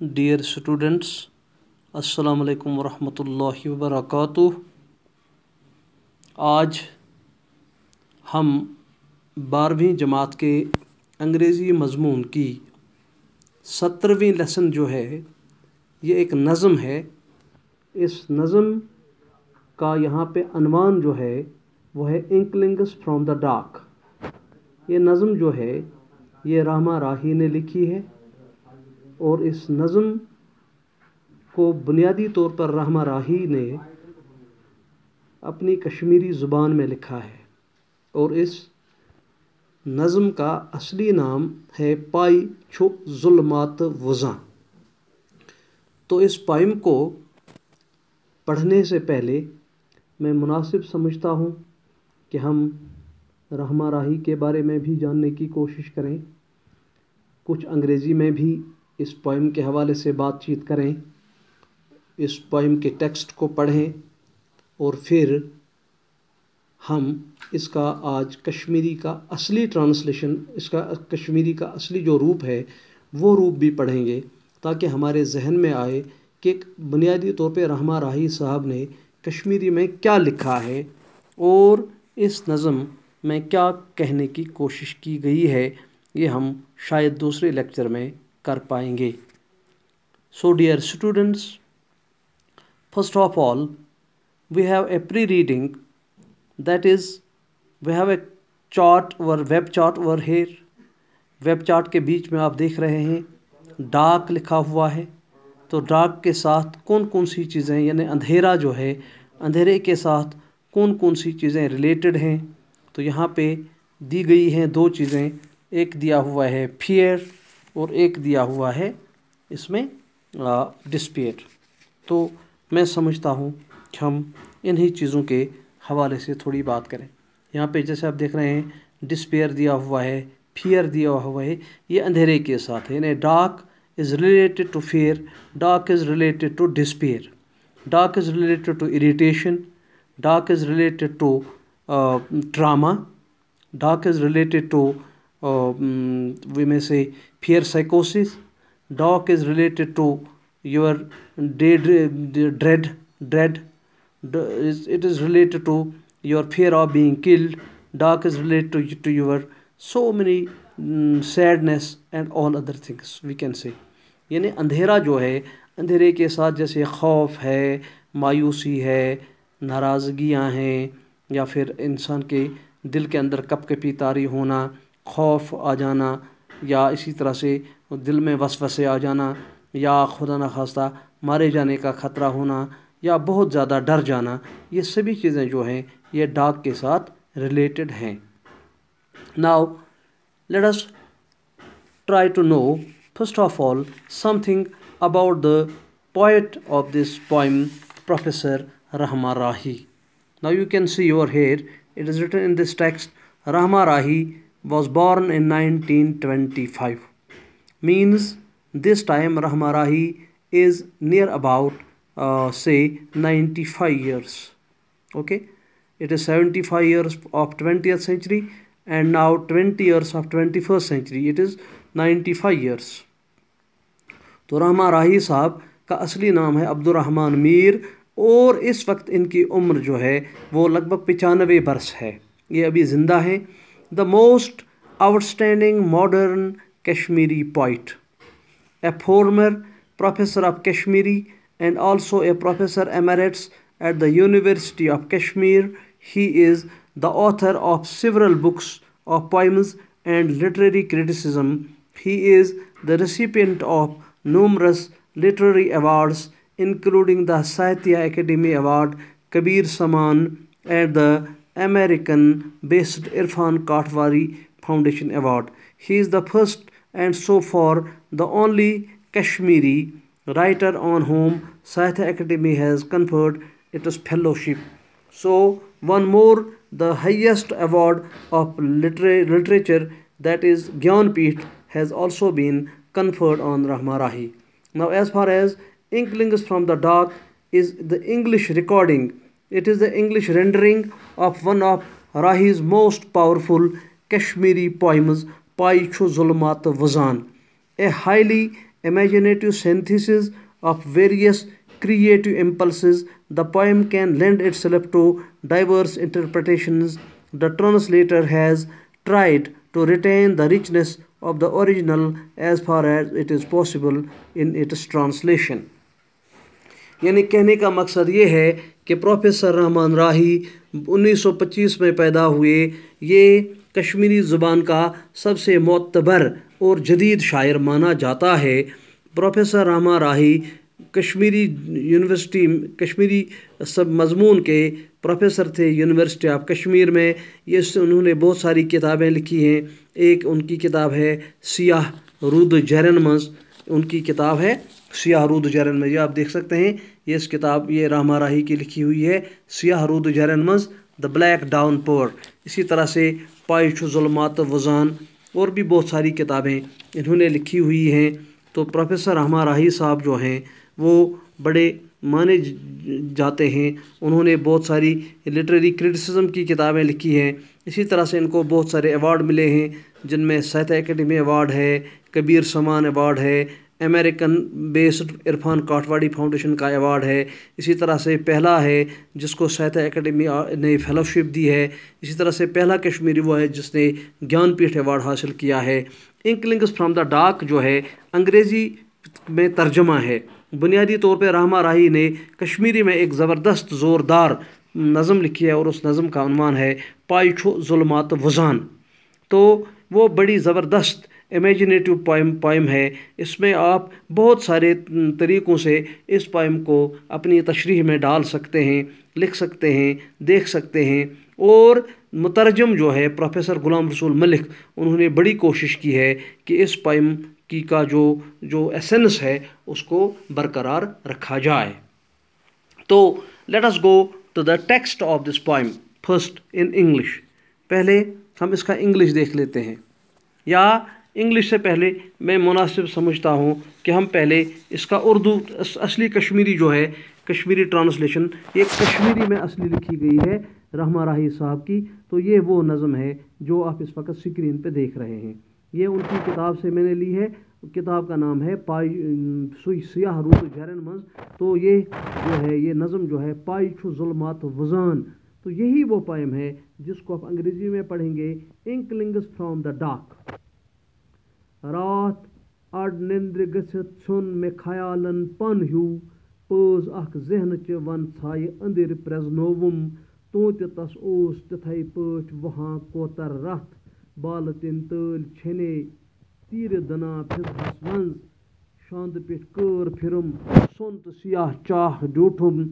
Dear students, अस्सलाम वालेकुम वरहमतुल्लाहि वबरकातुह। आज हम 12वीं जमात के अंग्रेज़ी मज़मून की 17वीं लेसन जो है ये एक नज़म है। इस नज़म का यहाँ पे अनवान जो है वो है इंकलिंग्स फ्रॉम द डार्क। ये नज़म जो है ये रहमा राही ने लिखी है और इस नज़म को बुनियादी तौर पर रहमा राही ने अपनी कश्मीरी ज़ुबान में लिखा है और इस नज़म का असली नाम है पाई छो ज़ुल्मात वज़ा। तो इस पोइम को पढ़ने से पहले मैं मुनासिब समझता हूँ कि हम रहमा राही के बारे में भी जानने की कोशिश करें, कुछ अंग्रेज़ी में भी इस पोइम के हवाले से बातचीत करें, इस पोइम के टेक्स्ट को पढ़ें और फिर हम इसका आज कश्मीरी का असली ट्रांसलेशन, इसका कश्मीरी का असली जो रूप है वो रूप भी पढ़ेंगे ताकि हमारे जहन में आए कि बुनियादी तौर पे रहमा राही साहब ने कश्मीरी में क्या लिखा है और इस नज़म में क्या कहने की कोशिश की गई है। ये हम शायद दूसरे लेक्चर में कर पाएंगे। So dear students, first of all, we have a pre-reading, that is, we have a chart or web chart over here. Web chart के बीच में आप देख रहे हैं डार्क लिखा हुआ है। तो डार्क के साथ कौन कौन सी चीज़ें, यानी अंधेरा जो है, अंधेरे के साथ कौन कौन सी चीज़ें रिलेटेड हैं। तो यहाँ पे दी गई हैं दो चीज़ें, एक दिया हुआ है फियर और एक दिया हुआ है इसमें डिस्पेयर। तो मैं समझता हूँ कि हम इन्हीं चीज़ों के हवाले से थोड़ी बात करें। यहाँ पे जैसे आप देख रहे हैं डिस्पेयर दिया हुआ है, फियर दिया हुआ है, ये अंधेरे के साथ है। यानी dark is related to fear, dark is related to despair, dark is related to irritation, dark is related to trauma, dark is related to we may say fear साइकोसिस, dark is related to your dread, it is related to your fear of being killed. Dark is related to your so many sadness and all other things we can say. यानी अंधेरा जो है, अंधेरे के साथ जैसे खौफ है, मायूसी है, नाराज़गियाँ हैं, या फिर इंसान के दिल के अंदर कपकपी तारी होना, खौफ आ जाना, या इसी तरह से दिल में वसवसे आ जाना, या खुदा न खास्ता मारे जाने का ख़तरा होना, या बहुत ज़्यादा डर जाना, ये सभी चीज़ें जो हैं ये डार्क के साथ रिलेटेड हैं। Now let us try to know first of all something about the poet of this poem, professor Rahman Rahi. Now you can see your here, it is written in this text, Rahman Rahi was born in 1925, means this time Rahma Rahi is near about say 95 years. Okay, it is 75 years of 20th century and now 20 years of 21st century, it is 95 years. तो रहमा राही साहब का असली नाम है Abdurrahman Mir और इस वक्त इनकी उम्र जो है वो लगभग 95 बरस है। ये अभी ज़िंदा हैं। The most outstanding modern Kashmiri poet, a former professor of Kashmiri and also a professor emeritus at the University of Kashmir. He is the author of several books of poems and literary criticism. He is the recipient of numerous literary awards, including the Sahitya Academy Award, Kabir Saman, and the American-based Irfan Katwari Foundation Award. He is the first and so far the only Kashmiri writer on whom Sahitya Academy has conferred its fellowship. So one more, the highest award of literature, that is Gyanpith, has also been conferred on Rahma Rahi. Now as far as Inklings from the Dark is the English recording, it is the English rendering of one of Rahi's most powerful Kashmiri poems, Pai Chho Zulmat Wazan, a highly imaginative synthesis of various creative impulses. The poem can lend itself to diverse interpretations. The translator has tried to retain the richness of the original as far as it is possible in its translation. यानी कहने का मकसद ये है कि professor Rahman राही 1925 में पैदा हुए। ये कश्मीरी ज़ुबान का सबसे मोतबर और जदीद शायर माना जाता है। प्रोफेसर रहमान राही कश्मीरी यूनिवर्सिटी कश्मीरी सब मज़मून के प्रोफेसर थे यूनिवर्सिटी ऑफ कश्मीर में। ये उन्होंने बहुत सारी किताबें लिखी हैं। एक उनकी किताब है सियाह रूद जरन मंज, उनकी किताब है सियाह रूद जरन मंज। ये आप देख सकते हैं, ये इस किताब ये रहमान राही की लिखी हुई है, सियाह रूद जरन मंज द ब्लैक डाउन पोर। इसी तरह से पाई छु ज़ुल्मात वज़ान और भी बहुत सारी किताबें इन्होंने लिखी हुई हैं। तो प्रोफेसर रहमान राही साहब जो हैं वो बड़े माने जाते हैं। उन्होंने बहुत सारी लिटरेरी क्रिटिसिज्म की किताबें लिखी हैं। इसी तरह से इनको बहुत सारे अवार्ड मिले हैं, जिनमें साहित्य एकेडमी अवार्ड है, कबीर समान अवार्ड है, अमेरिकन बेस्ड इरफान काठवाड़ी फाउंडेशन का अवार्ड है। इसी तरह से पहला है जिसको साहित्य एकेडमी ने फेलोशिप दी है। इसी तरह से पहला कश्मीरी वो है जिसने ज्ञानपीठ अवार्ड हासिल किया है। इंकलिंग्स फ्रॉम द डार्क जो है अंग्रेज़ी में तर्जमा है। बुनियादी तौर पर रहमान राही ने कश्मीरी में एक ज़बरदस्त ज़ोरदार नज़म लिखी है और उस नज़म का उन्वान है पाई छु ज़ुल्मात वज़ान। तो वो बड़ी ज़बरदस्त इमेजिनेटिव पोइम है। इसमें आप बहुत सारे तरीक़ों से इस पोइम को अपनी तशरीह में डाल सकते हैं, लिख सकते हैं, देख सकते हैं। और मुतरजम जो है प्रोफेसर ग़ुलाम रसूल मलिक, उन्होंने बड़ी कोशिश की है कि इस पोइम की का जो एसेंस है उसको बरकरार रखा जाए। तो let us go to the text of this poem first in English. पहले हम इसका इंग्लिश देख लेते हैं, या इंग्लिश से पहले मैं मुनासिब समझता हूँ कि हम पहले इसका उर्दू असली कश्मीरी जो है कश्मीरी ट्रांसलेशन, ये कश्मीरी में असली लिखी गई है रहमान राही साहब की। तो ये वो नज़म है जो आप इस वक्त स्क्रीन पे देख रहे हैं। ये उनकी किताब से मैंने ली है। किताब का नाम है पाई सियाह रूद जरन मंज। तो ये जो है ये नज़म जो है पाई छु ज़ुल्मात वज़ान। तो यही वो पोइम है जिसको आप अंग्रेज़ी में पढ़ेंगे इंकलिंग्स फ्रॉम द डार्क। रात अड़ निंद्र गछित छुन में ख्यालन पन ह्यू पज अख जहन च वन छाय अंदिर प्रजनोवुम तो तस ओस तिथै पठ वहाँ कोतर रथ बाल तिन तल छने तीर दना फिसहस मंज शांद पिठ कर फिरम सोंत सियाह चाह डूठुम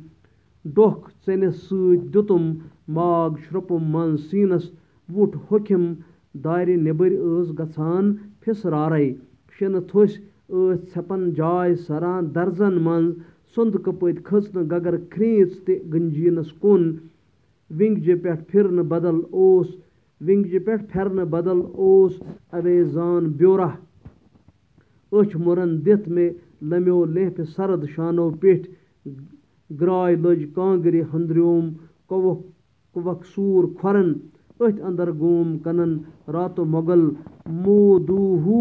डोख चनिस सत दुतुम माग श्रुपुम मन सीनस वुट होखिम दायरे नेबर गछान फिसरारे शन थुस छपन जाय सरान दर्जन मंज सुंद कपत खसन गगर खरीच ते गंजीनस कुन विंगजे पेठ फिरन बदल ओस विंगजे पेठ फिरन बदल ओस अवेजान ब्योरा अच मुरन दित में लम्यो लेफ सरद शानो पेठ ग्राय लज कांगरे हंद्रोम कवक सूर खरन अथ अंदर गोम कनन रातो मोगल मोदूहू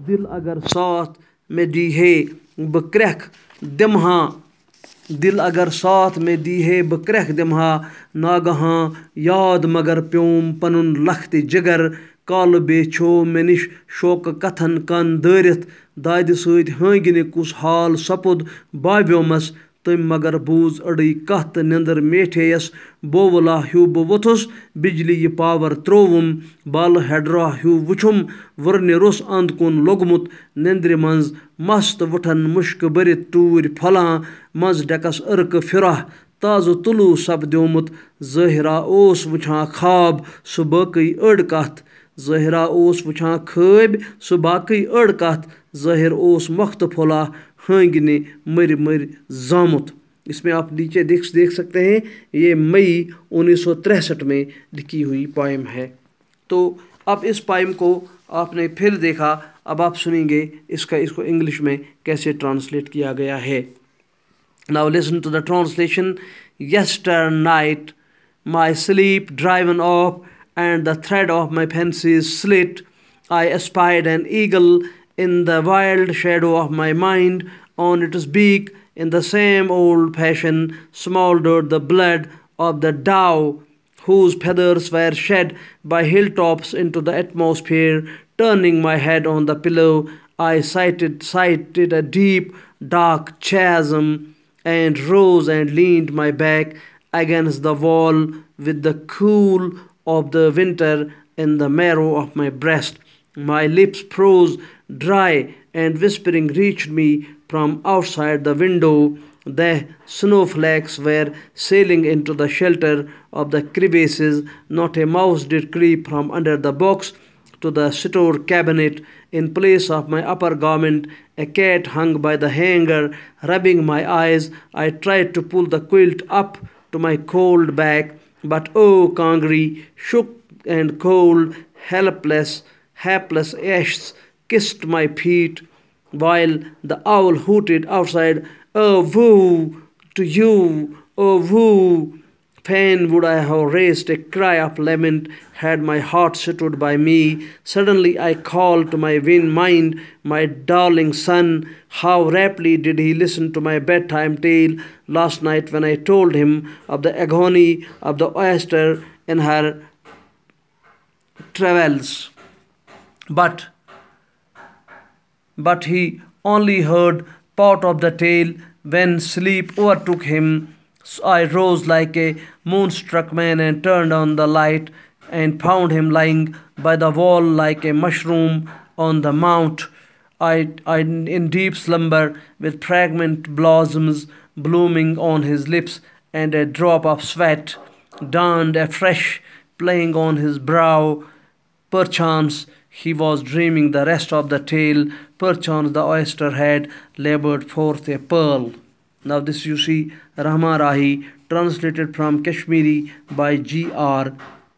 दिल अगर साथ में दी है बक्रख दिमहा दिल अगर साथ में दी है बक्रख दिमहा नागहा याद मगर प्योम पनुन लखत जिगर काल बेछो मेनिश शोक कथन कन दरित दाद सत हांगिन कुस हाल सपुद बाब्योमस तम मगर बूज अड़ी कत निंदर मेठेयस बोवला ह्यू बह वोथुस बिजली यह पावर त्रोवुम बाल हेड्रा ह्यू वुछुम वरने रुस अंद कुन लोगमुत निंद्र मंज मस्त वुठन मुश्क बरित टूर फला मज डकस अर्क फिराह ताजो तुलू सपद्योमुत ज़ाहिरा ओस वुछां खाब सु बाकी अड़ कथ ज़ाहिरा ओस वुछां खाब सु बाकी अड़ कथ ज़ाहिर ओस मख्तफुला हांगिने मर मर जामुत। इसमें आप नीचे देख सकते हैं ये मई 1963 में लिखी हुई पोइम है। तो अब इस पोइम को आपने फिर देखा, अब आप सुनेंगे इसको इंग्लिश में कैसे ट्रांसलेट किया गया है। Now listen to the translation. Yesternight my sleep driven off and the thread of my fancies slit. I espied an eagle in the wild shadow of my mind. On its beak, in the same old fashion, smouldered the blood of the dove, whose feathers were shed by hilltops into the atmosphere. Turning my head on the pillow, I sighted a deep, dark chasm, and rose and leaned my back against the wall with the cool of the winter in the marrow of my breast. My lips froze dry, and whispering reached me from outside the window. The snowflakes were sailing into the shelter of the crevices. Not a mouse did creep from under the box to the store cabinet. In place of my upper garment, a cat hung by the hanger, rubbing my eyes. I tried to pull the quilt up to my cold back, but oh, Congaree, shook and cold, hapless ashes kissed my feet, while the owl hooted outside, "Oh, woo to you! Oh, woo!" Fain would I have raised a cry of lament had my heart stood by me. Suddenly I called to my mind, my darling son. How raptly did he listen to my bedtime tale last night when I told him of the agony of the oyster in her travels. But but he only heard part of the tale when sleep overtook him. So I rose like a moonstruck man and turned on the light and found him lying by the wall like a mushroom on the mount. I in deep slumber with fragrant blossoms blooming on his lips and a drop of sweat dawned afresh playing on his brow. Perchance he was dreaming the rest of the tale. Perchance the oyster had laboured forth a pearl. Now this you see Rahma Rahi, translated from Kashmiri by G.R.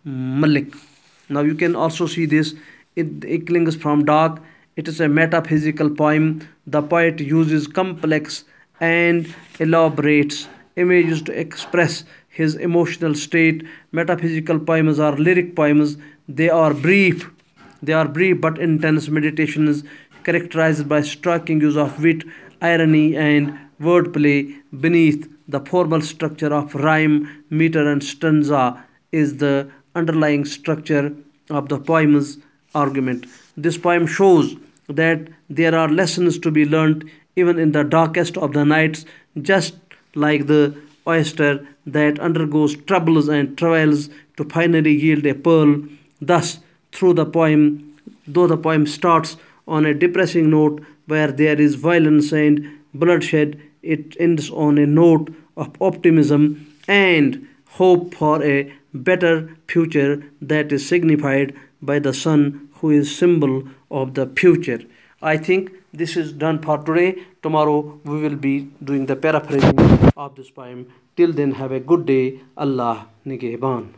Malik. Now you can also see this. It clings from dark. It is a metaphysical poem. The poet uses complex and elaborate images to express his emotional state. Metaphysical poems are lyric poems. They are brief. They are brief but intense meditations characterized by striking use of wit, irony, and wordplay. Beneath the formal structure of rhyme, meter, and stanza is the underlying structure of the poem's argument. This poem shows that there are lessons to be learnt even in the darkest of the nights, just like the oyster that undergoes troubles and travails to finally yield a pearl. Thus, though the poem starts on a depressing note where there is violence and bloodshed, it ends on a note of optimism and hope for a better future that is signified by the sun, who is symbol of the future. I think this is done for today. Tomorrow we will be doing the paraphrasing of this poem. Till then, have a good day. Allah Nigeban.